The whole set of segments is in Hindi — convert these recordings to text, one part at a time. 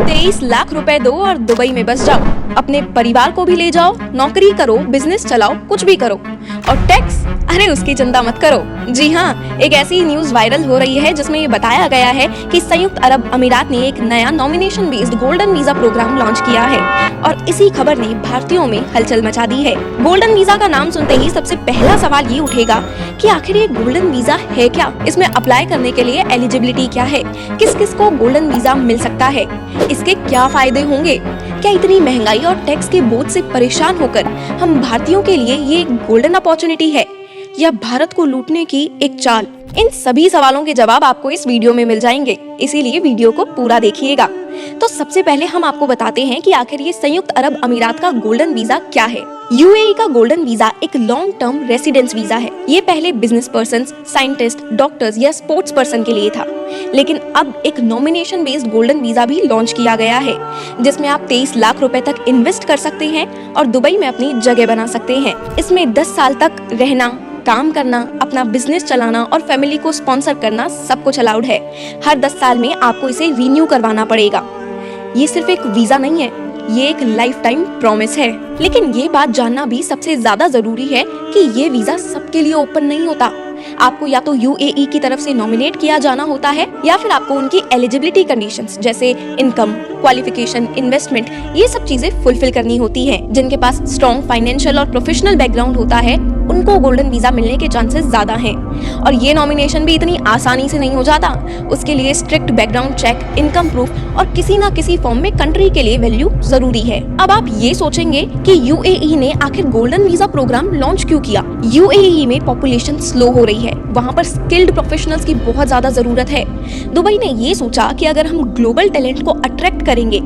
23 लाख रुपए दो और दुबई में बस जाओ, अपने परिवार को भी ले जाओ, नौकरी करो, बिजनेस चलाओ, कुछ भी करो। और टैक्स, अरे उसकी चिंता मत करो। जी हाँ, एक ऐसी न्यूज वायरल हो रही है जिसमें ये बताया गया है कि संयुक्त अरब अमीरात ने एक नया nomination based golden visa program launch किया है और इसी खबर ने भारतीयों में हलचल मचा दी है। गोल्डन वीजा का नाम सुनते ही सबसे पहला सवाल ये उठेगा कि आखिर ये गोल्डन वीजा है क्या, इसमें अप्लाई करने के लिए एलिजिबिलिटी क्या है, किस किस को गोल्डन वीजा मिल सकता है, इसके क्या फायदे होंगे, क्या इतनी महंगाई और टैक्स के बोझ से परेशान होकर हम भारतीयों के लिए ये गोल्डन अपॉर्चुनिटी है या भारत को लूटने की एक चाल। इन सभी सवालों के जवाब आपको इस वीडियो में मिल जाएंगे, इसीलिए वीडियो को पूरा देखिएगा। तो सबसे पहले हम आपको बताते हैं कि आखिर ये संयुक्त अरब अमीरात का गोल्डन वीजा क्या है। यूएई का गोल्डन वीजा एक लॉन्ग टर्म रेसिडेंस वीजा है। ये पहले बिजनेस पर्सन, साइंटिस्ट, डॉक्टर्स या स्पोर्ट्स पर्सन के लिए था, लेकिन अब एक नॉमिनेशन बेस्ड गोल्डन वीजा भी लॉन्च किया गया है, जिसमें आप 23 लाख रुपए तक इन्वेस्ट कर सकते हैं और दुबई में अपनी जगह बना सकते हैं। इसमें 10 साल तक रहना, काम करना, अपना बिजनेस चलाना और फैमिली को स्पॉन्सर करना सब कुछ अलाउड है। हर 10 साल में आपको इसे रिन्यू करवाना पड़ेगा। ये सिर्फ एक वीजा नहीं है, ये एक लाइफ टाइम प्रॉमिस है। लेकिन ये बात जानना भी सबसे ज्यादा जरूरी है कि ये वीजा सबके लिए ओपन नहीं होता। आपको या तो यूएई की तरफ से नॉमिनेट किया जाना होता है या फिर आपको उनकी एलिजिबिलिटी कंडीशंस जैसे इनकम, क्वालिफिकेशन, इन्वेस्टमेंट, ये सब चीजें फुलफिल करनी होती हैं। जिनके पास स्ट्रॉन्ग फाइनेंशियल और प्रोफेशनल बैकग्राउंड होता है उनको गोल्डन वीजा मिलने के चांसेस ज्यादा हैं। और ये नॉमिनेशन भी इतनी आसानी से नहीं हो जाता। उसके लिए strict background check, income proof और किसी ना किसी फॉर्म में कंट्री के लिए वैल्यू जरूरी है। अब आप ये सोचेंगे कि यूएई ने आखिर गोल्डन वीजा प्रोग्राम लॉन्च क्यों किया। यूएई में पॉपुलेशन स्लो हो रही है, वहाँ पर स्किल्ड प्रोफेशनल्स की बहुत ज्यादा जरूरत है। दुबई ने ये सोचा कि अगर हम ग्लोबल टैलेंट को अट्रैक्ट करेंगे,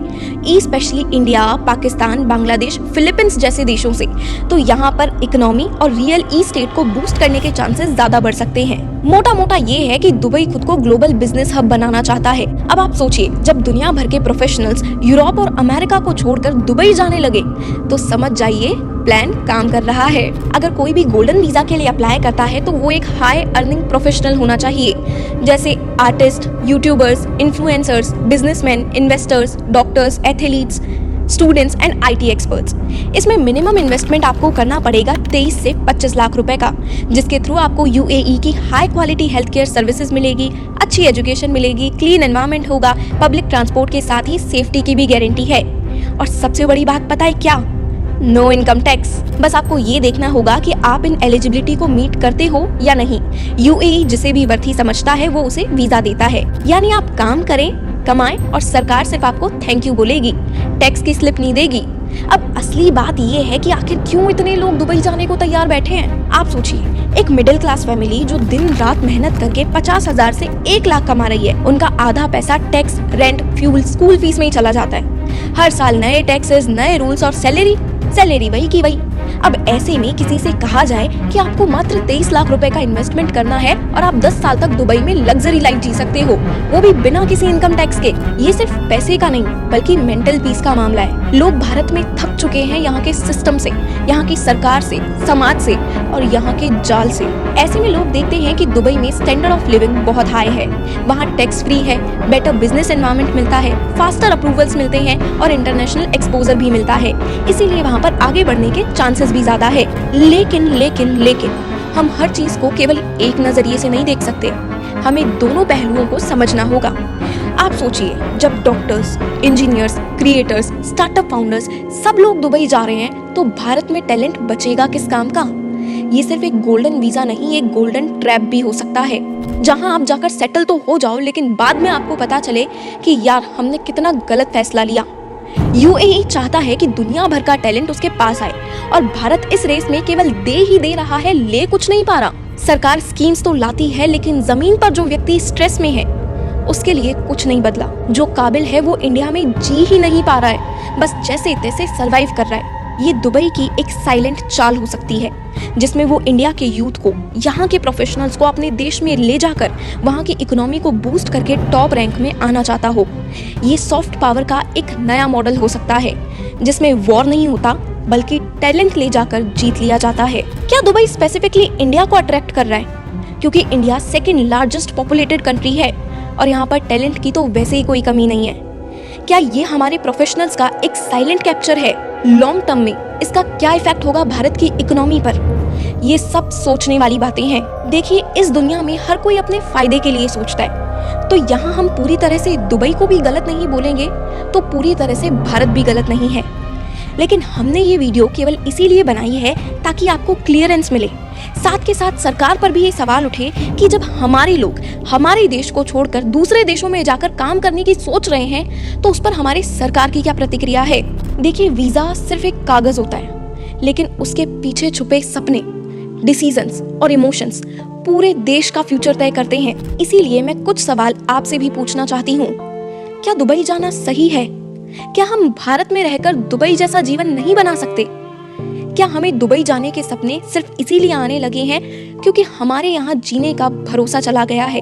specially India, Pakistan, Bangladesh, Philippines जैसे देशों से, तो यहाँ पर इकोनॉमी और रियल एस्टेट को बूस्ट करने के चांसेस ज्यादा बढ़ सकते हैं। मोटा मोटा ये है कि दुबई खुद को ग्लोबल बिजनेस हब बनाना चाहता है। अब आप सोचिए, जब दुनिया भर के प्रोफेशनल्स यूरोप और अमेरिका को छोड़कर दुबई जाने लगे तो समझ जाइए प्लान काम कर रहा है। अगर कोई भी गोल्डन वीजा के लिए अप्लाई करता है तो वो एक हाई अर्निंग प्रोफेशनल होना चाहिए, जैसे artist, YouTubers, influencers, businessman, investors, doctors, athletes, students and IT experts. इसमें मिनिमम इन्वेस्टमेंट आपको करना पड़ेगा 23 से 25 लाख रुपए का, जिसके थ्रू आपको यूएई की high quality health care services मिलेगी, अच्छी एजुकेशन मिलेगी, क्लीन एनवायरनमेंट होगा, पब्लिक ट्रांसपोर्ट के साथ ही सेफ्टी की भी गारंटी है। और सबसे बड़ी बात पता है क्या? No income tax. बस आपको ये देखना होगा कि आप इन एलिजिबिलिटी को मीट करते हो या नहीं। यूएई जिसे भी वर्थी समझता है वो उसे वीजा देता है। यानी आप काम करें, कमाएं और सरकार सिर्फ आपको थैंक यू बोलेगी, टैक्स की स्लिप नहीं देगी। अब असली बात ये है कि आखिर क्यों इतने लोग दुबई जाने को तैयार बैठे हैं। आप सोचिए, एक मिडिल क्लास फैमिली जो दिन रात मेहनत करके 50,000 से 1 लाख कमा रही है, उनका आधा पैसा tax, rent, fuel, school fees में ही चला जाता है। हर साल नए टैक्सेस, नए रूल्स और सैलरी वही की वही। अब ऐसे में किसी से कहा जाए कि आपको मात्र 23 लाख रुपए का इन्वेस्टमेंट करना है और आप 10 साल तक दुबई में लग्जरी लाइफ जी सकते हो, वो भी बिना किसी इनकम टैक्स के। ये सिर्फ पैसे का नहीं बल्कि मेंटल पीस का मामला है। लोग भारत में थक चुके हैं यहाँ के सिस्टम से, यहाँ की सरकार से, समाज से और यहाँ के जाल से। ऐसे में लोग देखते हैं कि दुबई में स्टैंडर्ड ऑफ लिविंग बहुत हाई है, वहाँ टैक्स फ्री है, बेटर बिजनेस एनवायरनमेंट मिलता है, फास्टर अप्रूवल्स मिलते हैं और इंटरनेशनल एक्सपोजर भी मिलता है। इसीलिए वहाँ पर आगे बढ़ने के चांसेस भी ज्यादा है। लेकिन हम हर चीज को केवल एक नजरिए से नहीं देख सकते, हमें दोनों पहलुओं को समझना होगा। आप सोचिए, जब doctors, engineers, creators, startup founders सब लोग दुबई जा रहे हैं तो भारत में टैलेंट बचेगा किस काम का। ये सिर्फ एक गोल्डन वीजा नहीं, एक गोल्डन ट्रैप भी हो सकता है, जहां आप जाकर सेटल तो हो जाओ लेकिन बाद में आपको पता चले कि यार हमने कितना गलत फैसला लिया। यूएई चाहता है कि दुनिया भर का टैलेंट उसके पास आए और भारत इस रेस में केवल दे ही दे रहा है, ले कुछ नहीं पा रहा। सरकार स्कीम्स तो लाती है लेकिन जमीन पर जो व्यक्ति स्ट्रेस में है उसके लिए कुछ नहीं बदला। जो काबिल है वो इंडिया में जी ही नहीं पा रहा है, बस जैसे तैसे सरवाइव कर रहा है। ये दुबई की एक साइलेंट चाल हो सकती है जिसमें वो इंडिया के यूथ को, यहाँ के प्रोफेशनल्स को अपने देश में ले जाकर वहाँ की इकोनॉमी को बूस्ट करके टॉप रैंक में आना चाहता हो। ये सॉफ्ट पावर का एक नया मॉडल हो सकता है जिसमें वॉर नहीं होता बल्कि टैलेंट ले जाकर जीत लिया जाता है। क्या दुबई स्पेसिफिकली इंडिया को अट्रैक्ट कर रहा है? क्योंकि India second largest populated country है और यहाँ पर टैलेंट की तो वैसे ही कोई कमी नहीं है। क्या ये हमारे प्रोफेशनल्स का एक साइलेंट कैप्चर है? लॉन्ग टर्म में इसका क्या इफेक्ट होगा भारत की इकोनॉमी पर? ये सब सोचने वाली बातें हैं। देखिए, इस दुनिया में हर कोई अपने फायदे के लिए सोचता है, तो यहाँ हम पूरी तरह से दुबई को भी गलत नहीं बोलेंगे तो पूरी तरह से भारत भी गलत नहीं है। लेकिन हमने ये वीडियो केवल इसीलिए बनाई है ताकि आपको क्लियरेंस मिले। साथ के साथ सरकार पर भी ये सवाल उठे कि जब हमारे लोग हमारे देश को छोड़कर दूसरे देशों में जाकर काम करने की सोच रहे हैं तो उस पर हमारी सरकार की क्या प्रतिक्रिया है। देखिए, वीजा सिर्फ एक कागज होता है, लेकिन उसके पीछे छुपे सपने, डिसीजंस और इमोशंस पूरे देश का फ्यूचर तय करते हैं। इसीलिए मैं कुछ सवाल आपसे भी पूछना चाहती हूँ। क्या दुबई जाना सही है? क्या हम भारत में रहकर दुबई जैसा जीवन नहीं बना सकते? क्या हमें दुबई जाने के सपने सिर्फ इसीलिए आने लगे हैं क्योंकि हमारे यहाँ जीने का भरोसा चला गया है?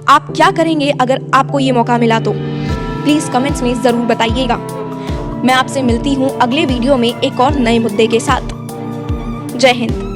आप क्या करेंगे अगर आपको ये मौका मिला तो? प्लीज कमेंट्स में जरूर बताइएगा। मैं आपसे मिलती हूँ अगले वीडियो में एक और नए मुद्दे के साथ। जय हिंद।